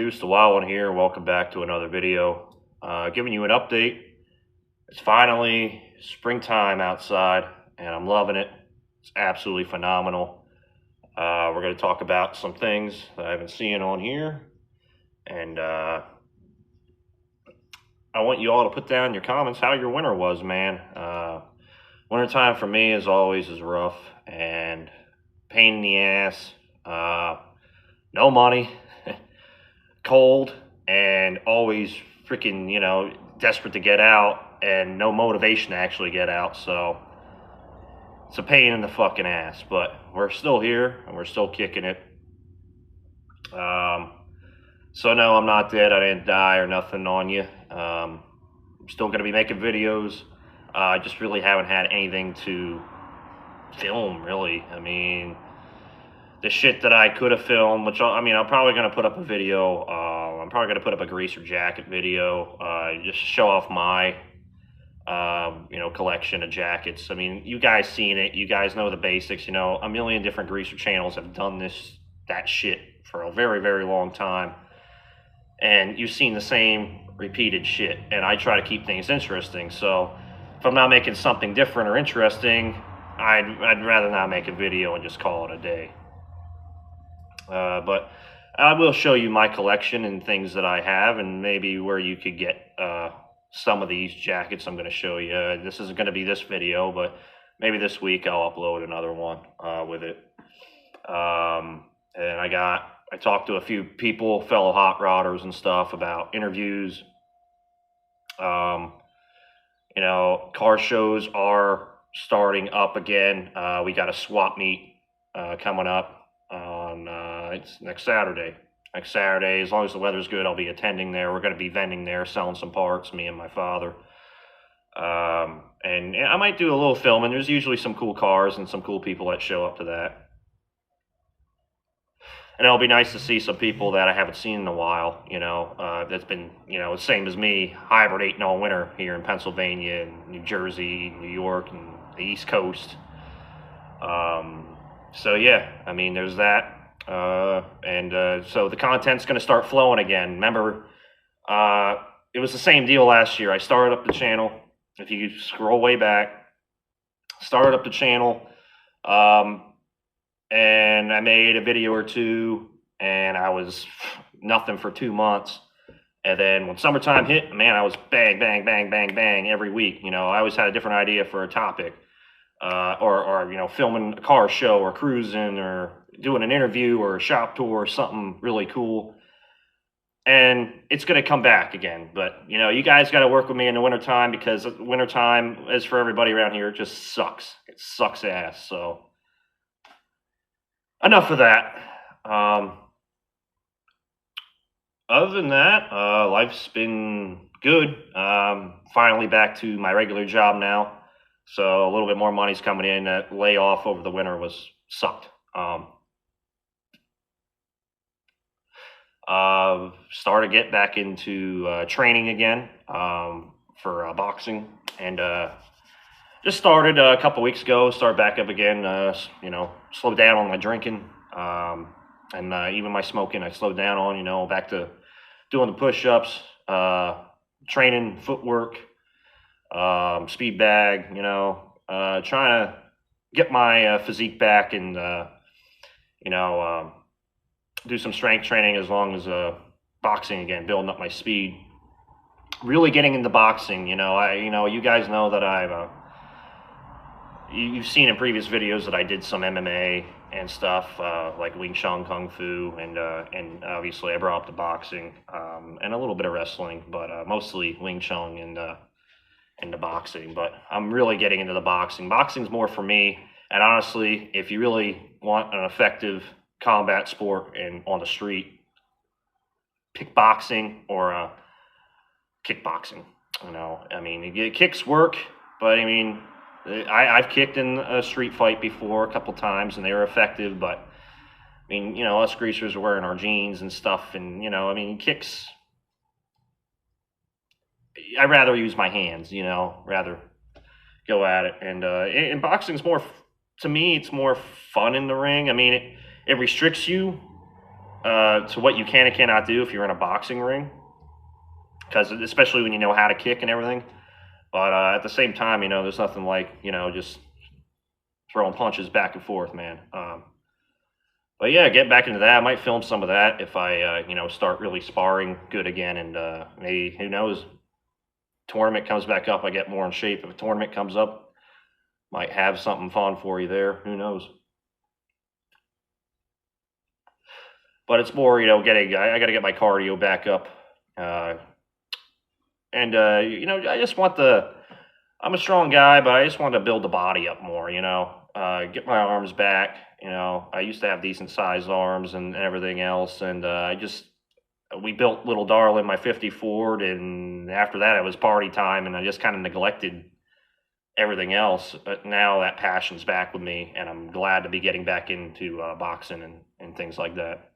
Deuce the Wild One here. Welcome back to another video. Giving you an update. It's finally springtime outside, and I'm loving it. It's absolutely phenomenal. We're going to talk about some things that I've been seeing on here, and I want you all to put down in your comments how your winter was, man. Wintertime for me, as always, is rough and pain in the ass. No money. Cold, and always freaking, desperate to get out and no motivation to actually get out. So it's a pain in the fucking ass, but we're still here and we're still kicking it. So no, I'm not dead. I didn't die or nothing on you. I'm still going to be making videos. I just really haven't had anything to film, really. I mean, the shit that I could have filmed, which I'm probably going to put up a video. I'm probably going to put up a greaser jacket video, just show off my, collection of jackets. I mean, you guys seen it. You guys know the basics. A million different greaser channels have done that shit for a very, very long time. And you've seen the same repeated shit. And I try to keep things interesting. So if I'm not making something different or interesting, I'd rather not make a video and just call it a day. But I will show you my collection and things that I have, and maybe where you could get some of these jackets I'm going to show you. This isn't going to be this video, but maybe this week I'll upload another one with it. And I talked to a few people, fellow hot rodders and stuff, about interviews. Car shows are starting up again. We got a swap meet coming up on it's next Saturday. Next Saturday, as long as the weather's good, I'll be attending there. We're going to be vending there, selling some parts, me and my father. And I might do a little filming. There's usually some cool cars and some cool people that show up to that. And it'll be nice to see some people that I haven't seen in a while, that's been, the same as me, hibernating all winter here in Pennsylvania and New Jersey, New York, and the East Coast. So yeah, there's that. So the content's going to start flowing again. Remember, it was the same deal last year. I started up the channel. If you scroll way back, started up the channel, and I made a video or two, and I was nothing for 2 months. And then when summertime hit, man, I was bang, bang, bang, bang, bang every week. I always had a different idea for a topic. Or filming a car show or cruising or doing an interview or a shop tour or something really cool. And it's going to come back again. But, you guys got to work with me in the wintertime, because wintertime, as for everybody around here, it just sucks. It sucks ass. So enough of that. Other than that, life's been good. Finally back to my regular job now. So a little bit more money's coming in. That layoff over the winter sucked. Started to get back into training again for boxing, and just started a couple weeks ago. Started back up again. Slowed down on my drinking, and even my smoking. I slowed down on. Back to doing the push-ups, training footwork. Speed bag, trying to get my physique back and, do some strength training as long as boxing again, building up my speed. Really getting into boxing, you guys know that you've seen in previous videos that I did some MMA and stuff, like Wing Chun, Kung Fu, and obviously I brought up the boxing, and a little bit of wrestling, but mostly Wing Chun and into boxing. But I'm really getting into the boxing. Boxing's more for me, and honestly, if you really want an effective combat sport and on the street, pick boxing or kickboxing. Kicks work, but I've kicked in a street fight before a couple times, and they were effective, but us greasers are wearing our jeans and stuff, and kicks, I'd rather use my hands, rather go at it. And boxing's more, to me, it's more fun in the ring. It restricts you to what you can and cannot do if you're in a boxing ring, because especially when you know how to kick and everything. But at the same time, there's nothing like just throwing punches back and forth, man. But yeah, get back into that. I might film some of that if I start really sparring good again, and maybe, who knows, tournament comes back up, I get more in shape. If a tournament comes up, might have something fun for you there. Who knows? But it's more, I got to get my cardio back up. I just want I'm a strong guy, but I just want to build the body up more, get my arms back. I used to have decent sized arms and everything else. And we built Little Darlin, my 50 Ford. And after that, it was party time. And I just kind of neglected everything else. But now that passion's back with me. And I'm glad to be getting back into boxing and things like that.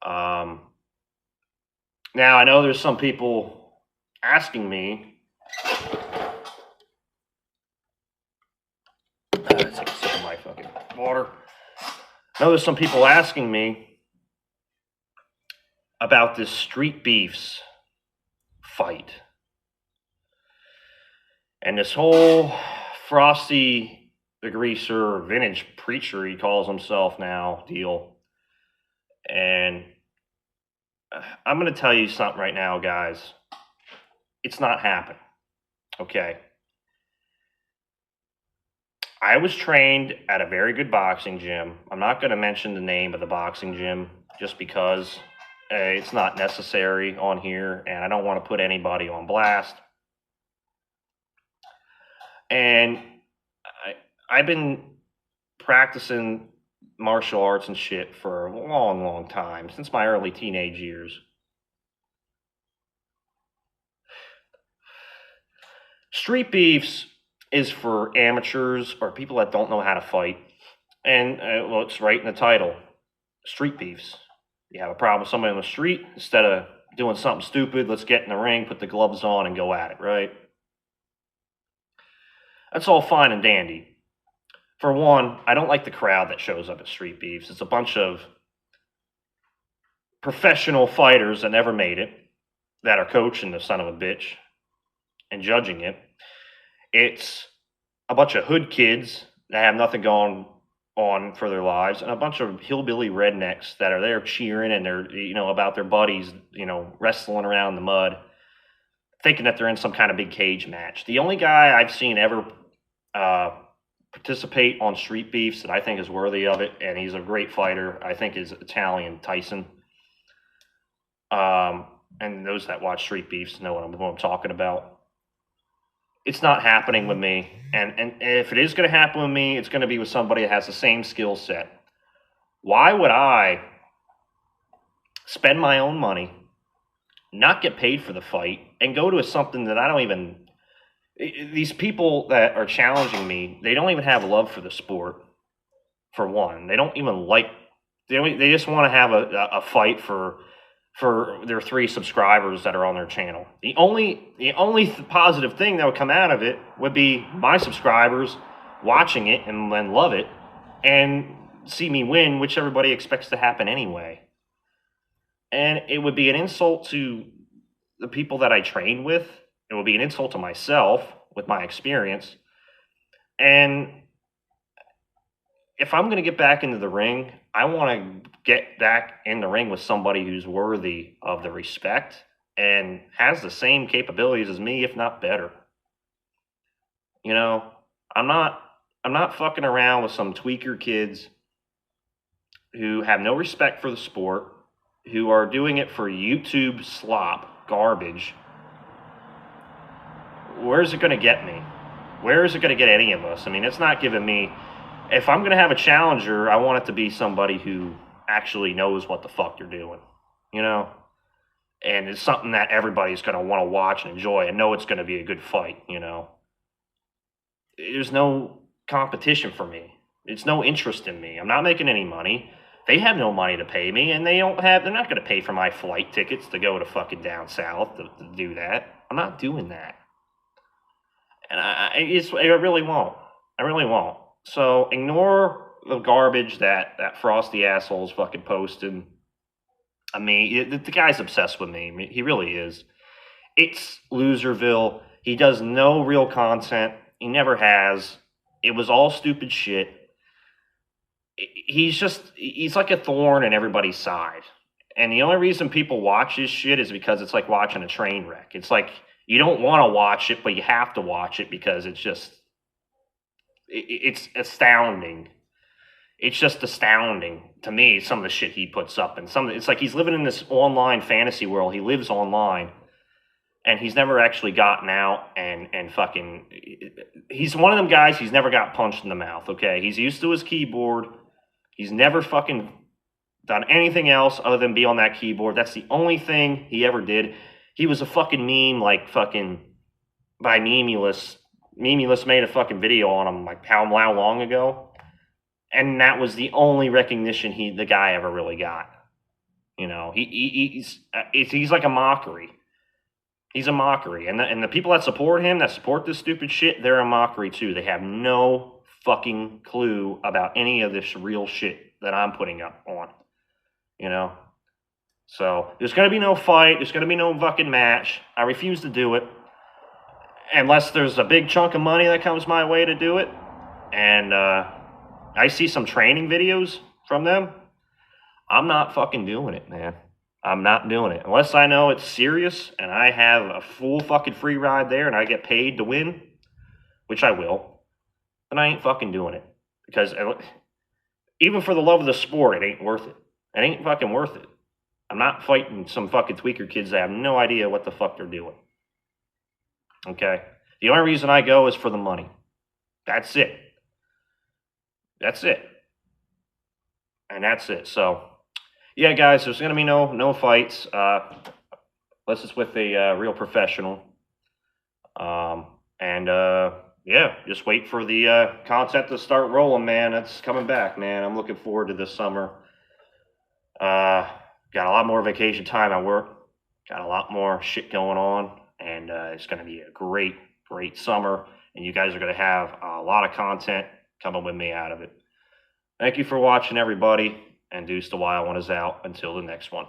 Now, I know there's some people asking me. Let's take a sip of my fucking water. I know there's some people asking me about this Street Beefs fight. And this whole Frosty the Greaser, Vintage Preacher, he calls himself now, deal. And I'm going to tell you something right now, guys. It's not happening. Okay. I was trained at a very good boxing gym. I'm not going to mention the name of the boxing gym just because it's not necessary on here, and I don't want to put anybody on blast. And I've been practicing martial arts and shit for a long, long time, since my early teenage years. Street Beefs is for amateurs or people that don't know how to fight. And well, it's right in the title, Street Beefs. You have a problem with somebody on the street, instead of doing something stupid, let's get in the ring, put the gloves on, and go at it, right? That's all fine and dandy. For one, I don't like the crowd that shows up at Street Beefs. It's a bunch of professional fighters that never made it, that are coaching the son of a bitch and judging it. It's a bunch of hood kids that have nothing going on for their lives, and a bunch of hillbilly rednecks that are there cheering, and they're, about their buddies, wrestling around in the mud, thinking that they're in some kind of big cage match. The only guy I've seen ever participate on Street Beefs that I think is worthy of it, and he's a great fighter, I think, is Italian Tyson. And those that watch Street Beefs know what I'm talking about. It's not happening with me, and if it is going to happen with me, it's going to be with somebody that has the same skill set. Why would I spend my own money, not get paid for the fight, and go to something that I don't even... These people that are challenging me, they don't even have love for the sport, for one. They don't even like... They just want to have a fight for their 3 subscribers that are on their channel. The only positive thing that would come out of it would be my subscribers watching it and then love it and see me win, which everybody expects to happen anyway. And it would be an insult to the people that I train with. It would be an insult to myself with my experience. And if I'm going to get back into the ring, I want to get back in the ring with somebody who's worthy of the respect and has the same capabilities as me, if not better. I'm not fucking around with some tweaker kids who have no respect for the sport, who are doing it for YouTube slop, garbage. Where's it going to get me? Where is it going to get any of us? I mean, it's not giving me... If I'm going to have a challenger, I want it to be somebody who actually knows what the fuck they're doing, And it's something that everybody's going to want to watch and enjoy and know it's going to be a good fight, There's no competition for me. It's no interest in me. I'm not making any money. They have no money to pay me, and they're not going to pay for my flight tickets to go to fucking down south to do that. I'm not doing that. And I really won't. I really won't. So ignore the garbage that Frosty asshole's fucking posting. I mean, the guy's obsessed with me. I mean, he really is. It's Loserville. He does no real content. He never has. It was all stupid shit. He's like a thorn in everybody's side. And the only reason people watch his shit is because it's like watching a train wreck. It's like you don't want to watch it, but you have to watch it because it's astounding. It's just astounding to me, some of the shit he puts up. And it's like he's living in this online fantasy world. He lives online. And he's never actually gotten out and fucking... He's one of them guys, he's never got punched in the mouth, okay? He's used to his keyboard. He's never fucking done anything else other than be on that keyboard. That's the only thing he ever did. He was a fucking meme, like fucking... By Memulous. Memulous made a fucking video on him, like how long ago? And that was the only recognition the guy ever really got. You know, he's like a mockery. He's a mockery. And the people that support him, that support this stupid shit, they're a mockery too. They have no fucking clue about any of this real shit that I'm putting up on. You know? So, there's going to be no fight. There's going to be no fucking match. I refuse to do it. Unless there's a big chunk of money that comes my way to do it. And I see some training videos from them. I'm not fucking doing it, man. I'm not doing it. Unless I know it's serious and I have a full fucking free ride there and I get paid to win, which I will, then I ain't fucking doing it. Because even for the love of the sport, it ain't worth it. It ain't fucking worth it. I'm not fighting some fucking tweaker kids that have no idea what the fuck they're doing. Okay? The only reason I go is for the money. That's it. That's it. And that's it. So... yeah, guys, there's going to be no fights. Unless it's with a real professional. Yeah, just wait for the content to start rolling, man. That's coming back, man. I'm looking forward to this summer. Got a lot more vacation time at work. Got a lot more shit going on. And it's going to be a great, great summer. And you guys are going to have a lot of content coming with me out of it. Thank you for watching, everybody. And Deuce the Wild One is out. Until the next one.